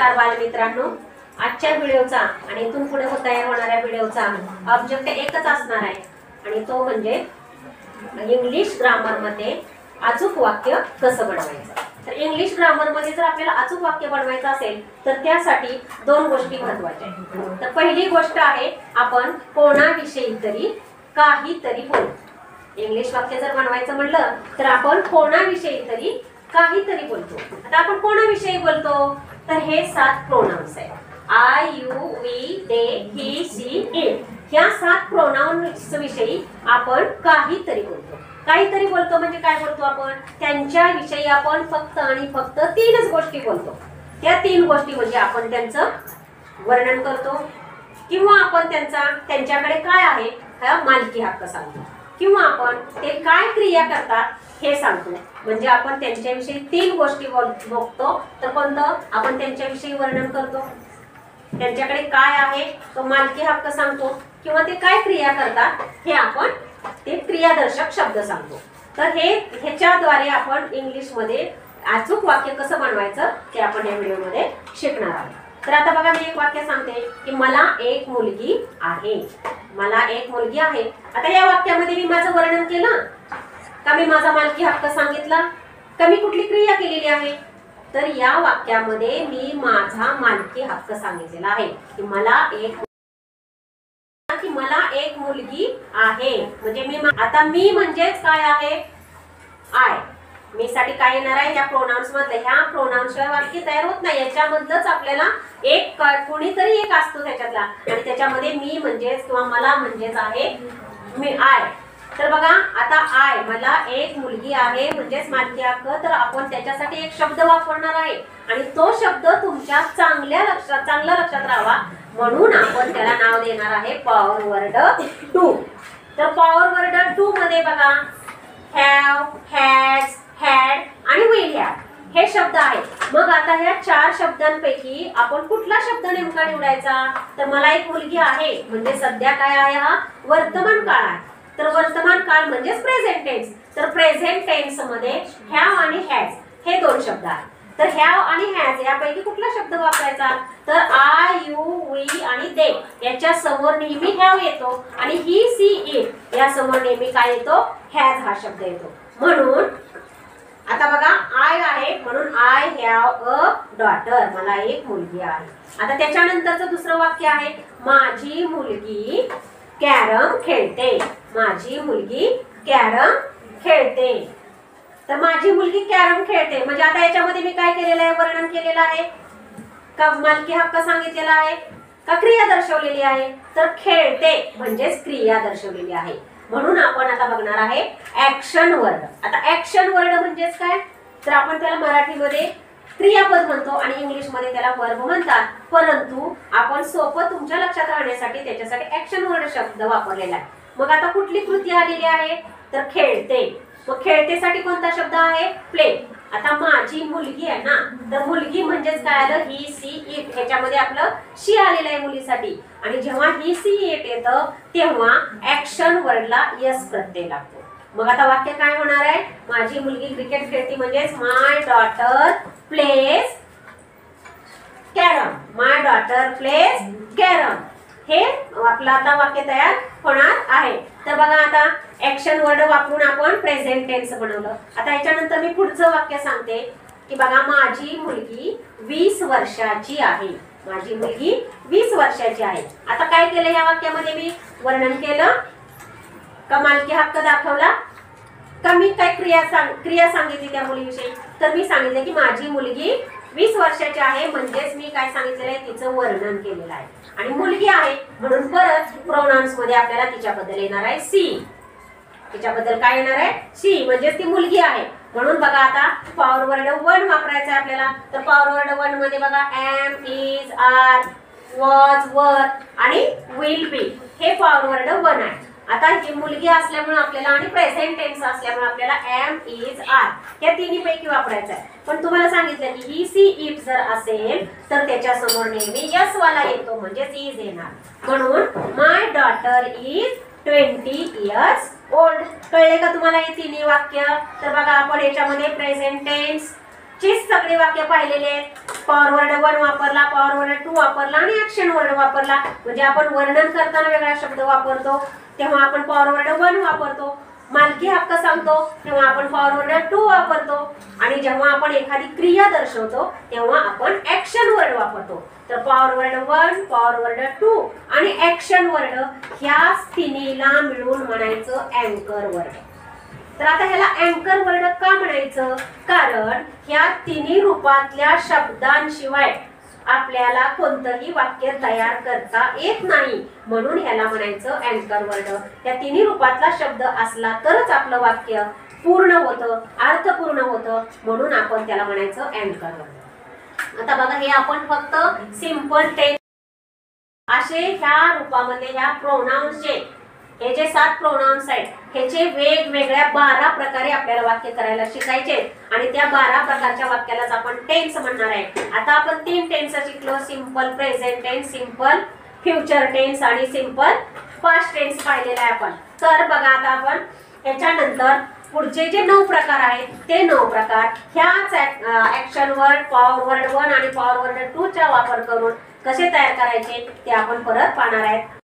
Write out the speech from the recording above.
नमस्कार बालमित्रांनो, आजच्या व्हिडिओचा आणि इथून पुढे तयार होणाऱ्या व्हिडिओचा ऑब्जेक्ट एकच असणार आहे आणि तो म्हणजे इंग्लिश ग्रामर मध्ये अचूक वाक्य कसं बनवायचं। तर इंग्लिश ग्रामर मध्ये जर आपल्याला अचूक वाक्य बनवायचं असेल तर त्यासाठी दोन गोष्टी महत्त्वाच्या आहेत। तर पहिली गोष्ट आहे आपण कोणाविषयी तरी काहीतरी बोलतो। इंग्लिश वाक्य जर बनवायचं म्हणलं तर आपण कोणाविषयी तरी काहीतरी बोलतो। आता आपण कोणाविषयी बोलतो तर हे 7 प्रोनाउन्स आहेत। I you we they he she it या 7 प्रोनाउन्स विषयी आपण काहीतरी बोलतो। काहीतरी बोलतो म्हणजे काय बोलतो आपण त्यांच्याविषयी आपण फक्त आणि फक्त 3च गोष्टी बोलतो। त्या 3 गोष्टी म्हणजे आपण त्यांचं वर्णन करतो किंवा आपण त्यांच्याकडे काय आहे हा मालकी हक्क सांगतो किंवा आपण ते काय क्रिया करतात हे सांगतो। म्हणजे आपण त्यांच्याविषयी 3 गोष्टी बघतो। तर कोणतं आपण त्यांच्याविषयी वर्णन करतो, त्यांच्याकडे काय आहे तो मालकी हक्क सांगतो किंवा ते काय क्रिया करतात हे आपण ते क्रियादर्शक शब्द सांगतो। तर ह्याच्याद्वारे आपण इंग्लिश मध्ये अचूक वाक्य कसं बनवायचं ते आपण या व्हिडिओ मध्ये शिकणार आहोत। तर आता बघा मी एक वाक्य सांगते की मला एक मुलगी आहे। मला एक मुलगी आहे। आता या वाक्यामध्ये मी माझं वर्णन केलं का, मी माझा मालकी हक्क सांगितला का, मी कुठली क्रिया केलेली आहे तर या वाक्यामध्ये मी माझा मालकी हक्क सांगितलेला आहे की मला एक मुलगी आहे। म्हणजे आता मी म्हणजेच काय आहे आय। मी साठी काय येणार आहे या प्रोनाउन्स मधले, ह्या प्रोनाउन्स शिवाय वाक्य तयार होत नाही। याच्यामधलंच आपल्याला एक कोणीतरी एक असतो त्याच्यातला आणि त्याच्यामध्ये मी म्हणजेच किंवा मला म्हणजेच आहे मी आय। तर बघा आता आय मला एक मुलगी आहे म्हणजेच मालकी हक्क। तर आपण त्याच्यासाठी एक शब्द वापरणार आहे आणि तो शब्द तुमच्या चांगल्या लक्षात राहावा म्हणून आपण त्याला नाव देणार आहे पॉवर वर्ड टू। तर पॉवर वर्ड टू मध्ये बघा हॅव, हॅज, हॅड आणि विल हॅव हे शब्द आहेत। मग आता ह्या 4 शब्दांपैकी आपण कुठला शब्द नेमका निवडायचा तर मला एक मुलगी आहे म्हणजे सध्या काय आहे हा वर्तमान काळ आहे। तर वर्तमान काळ म्हणजे प्रेझेंट टेन्स। तर प्रेझेंट टेन्स मध्ये हॅव आणि हॅज हे 2 शब्द आहेत। तर हॅव आणि हॅज यापैकी कुठला शब्द वापरायचा तर आय यू वी आणि दे याच्या समोर नेहमी हॅव येतो आणि ही सी इट या समोर नेहमी काय येतो हॅज हा शब्द येतो। म्हणून आता बघा आय आहे म्हणून आय हॅव अ डॉटर मला एक मुलगी आहे। आता त्याच्यानंतरचं दुसरं वाक्य आहे माझी मुलगी कॅरम खेळते। माझी मुलगी कॅरम खेळते। तर माझी मुलगी कॅरम खेळते म्हणजे आता याच्यामध्ये मी काय केलेलं आहे वर्णन केलेलं आहे का मालकी हक्क सांगितलेला आहे का क्रिया दर्शवलेली आहे तर खेळते म्हणजेच क्रिया दर्शवलेली आहे। म्हणून आपण आता बघणार आहे ऍक्शन वर्ड। आता ऍक्शन वर्ड म्हणजेच काय तर आपण त्याला मराठीमध्ये क्रियापद म्हणतो आणि इंग्लिश मध्ये त्याला वर्ब म्हणतात। परंतु आपण सोपं तुमच्या लक्षात राहण्यासाठी त्याच्यासाठी ऍक्शन वर्ड शब्द वापरलेला आहे। मग आता कुठली कृती आलेली आहे तर खेळते। मग खेळतेसाठी कोणता शब्द आहे प्ले। आता माझी मुलगी आहे ना तर मुलगी म्हणजेच काय आलं ही सी इट ह्याच्यामध्ये आपलं शी आलेलं आहे मुलीसाठी आणि जेव्हा ही सी इट येतं तेव्हा ऍक्शन वर्डला यस प्रत्यय लागतो। मग आता वाक्य काय होणार आहे माझी मुलगी क्रिकेट खेळते म्हणजेच माय डॉटर प्लेज कॅरम। माय डॉटर प्लेज कॅरम हे आपलं आता वाक्य तयार होणार आहे। तर बघा आता ऍक्शन वर्ड वापरून आपण प्रेझेंट टेन्स बनवलं। आता याच्यानंतर मी पुढचं वाक्य सांगते की बघा माझी मुलगी 20 वर्षाची आहे। माझी मुलगी 20 वर्षाची आहे। आता काय केलं या वाक्यामध्ये मी वर्णन केलं का मालकी हक्क दाखवला का मी काय क्रिया सांगितली त्या मुलीविषयी तर मी सांगितलं की माझी मुलगी 20 वर्षाची आहे म्हणजेच मी काय सांगितलेलं आहे तिचं वर्णन केलेलं आहे आणि मुलगी आहे म्हणून परत प्रोनाउन्स मध्ये आपल्याला तिच्याबद्दल येणार आहे सी। तिच्याबद्दल काय येणार आहे सी म्हणजे ती मुलगी आहे। म्हणून बघा आता पॉवर वर्ड 1 वापरायचा आहे आपल्याला। तर पॉवर वर्ड 1 मध्ये बघा एम, इज, आर, वॉज, वर आणि विल बी हे पॉवर वर्ड 1 आहे। आता ही मुलगी असल्यामुळे आपल्याला आणि प्रेझेंट टेन्स असल्यामुळे आपल्याला एम, इज, आर या तिन्हीपैकी वापरायचं आहे। पण तुम्हाला सांगितलं की ही सी इट जर असेल तर त्याच्या समोर नेहमी यस वाला येतो म्हणजेच इज येणार। म्हणून माय डॉटर इज 20 years old। कळले का तुम्हाला हे तिन्ही वाक्य? तर बघा आपण याच्यामध्ये प्रेझेंट टेन्स ची सगळी वाक्य पाहिलेले आहेत। पॉवर वर्ड 1 वापरला, पॉवर वर्ड 2 वापरला आणि ऍक्शन वर्ड वापरला. म्हणजे आपण वर्णन करताना वेगळा शब्द वापरतो तेव्हा आपण पॉवर वर्ड 1 वापरतो. मालकी हक्क सांगतो तेव्हा आपण पॉवर वर्ड 2 वापरतो. आणि जेव्हा आपण एखादी क्रिया दर्शवतो तेव्हा आपण ऍक्शन वर्ड वापरतो. तर पॉवर वर्ड 1, पॉवर वर्ड 2 आणि ऍक्शन वर्ड ह्या तिन्हीला मिळून म्हणायचं अँकर वर्ड. तर आता ह्याला अँकर वर्ड का म्हणायचं? कारण ह्या तिन्ही रूपातल्या शब्दांशिवाय आपल्याला कोणतंही वाक्य तयार करता येत नाही, म्हणून ह्याला म्हणायचं अँकर वर्ड. या तिन्ही रूपातला शब्द असला तरच आपलं वाक्य पूर्ण होतं, अर्थपूर्ण होतं, म्हणून आपण त्याला म्हणायचं अँकर वर्ड. आता बघा, हे आपण फक्त सिंपल टेन्स असे ह्या रूपामध्ये ह्या प्रोनाउन्सचे हे जे 7 प्रोनाउन्स आहेत ह्याचे वेगवेगळ्या 12 प्रकारे आपल्याला वाक्य करायला शिकायचे आणि त्या 12 प्रकारच्या वाक्यालाच आपण टेन्स म्हणणार आहे. आता आपण 3 टेन्स शिकलो, simple present tense, simple future tense आणि सिंपल पास्ट टेन्स पाहिलेला आहे आपण. तर बघा, आता आपण ह्याच्यानंतर पुढचे जे 9 प्रकार आहेत ते 9 प्रकार ह्याच ऍक्शन वर्ड, पॉवर वर्ड 1 आणि पॉवर वर्ड 2 चा वापर करून कसे तयार करायचे ते आपण परत पाहणार आहेत.